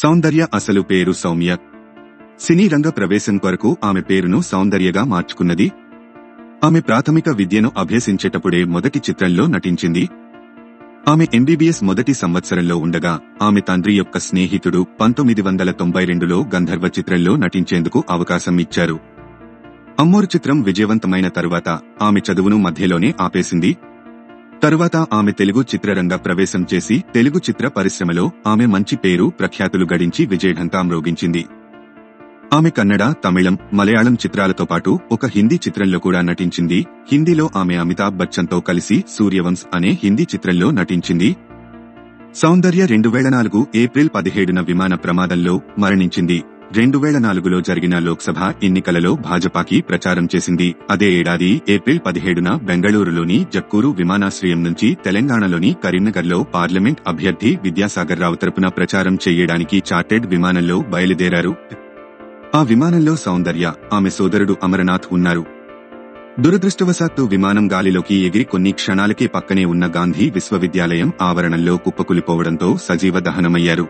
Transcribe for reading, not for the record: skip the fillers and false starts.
సౌందర్య అసలు పేరు సౌమ్య. సినీ రంగ ప్రవేశం కొరకు ఆమె పేరును సౌందర్యగా మార్చుకున్నది. ఆమె ప్రాథమిక విద్యను అభ్యసించేటప్పుడే మొదటి చిత్రంలో నటించింది. ఆమె ఎంబీబీఎస్ మొదటి సంవత్సరంలో ఉండగా ఆమె తండ్రి యొక్క స్నేహితుడు 1992లో గంధర్వ చిత్రంలో నటించేందుకు అవకాశం ఇచ్చారు. అమ్మోరు చిత్రం విజయవంతమైన తరువాత ఆమె చదువును మధ్యలోనే ఆపేసింది. తరువాత ఆమె తెలుగు చిత్రరంగ ప్రవేశం చేసి తెలుగు చిత్ర పరిశ్రమలో ఆమె మంచి పేరు ప్రఖ్యాతులు గడించి విజయఢంకా మ్రోగించింది. ఆమె కన్నడ, తమిళం, మలయాళం చిత్రాలతో పాటు ఒక హిందీ చిత్రంలో కూడా నటించింది. హిందీలో ఆమె అమితాబ్ బచ్చన్తో కలిసి సూర్యవంశ్ అనే హిందీ చిత్రంలో నటించింది. సౌందర్య 2004 ఏప్రిల్ 17న విమాన ప్రమాదంలో మరణించింది. 2004లో జరిగిన లోక్సభ ఎన్నికలలో భాజపాకి ప్రచారం చేసింది. అదే ఏడాది ఏప్రిల్ 17న బెంగళూరులోని జక్కూరు విమానాశ్రయం నుంచి తెలంగాణలోని కరీంనగర్లో పార్లమెంట్ అభ్యర్థి విద్యాసాగర్ రావు తరపున ప్రచారం చేయడానికి చార్టెడ్ విమానంలో బయలుదేరారు. ఆ విమానంలో సౌందర్య, ఆమె సోదరుడు అమరనాథ్ ఉన్నారు. దురదృష్టవశాత్తు విమానం గాలిలోకి ఎగిరి కొన్ని క్షణాలకే పక్కనే ఉన్న గాంధీ విశ్వవిద్యాలయం ఆవరణంలో కుప్పకూలిపోవడంతో సజీవ దహనమయ్యారు.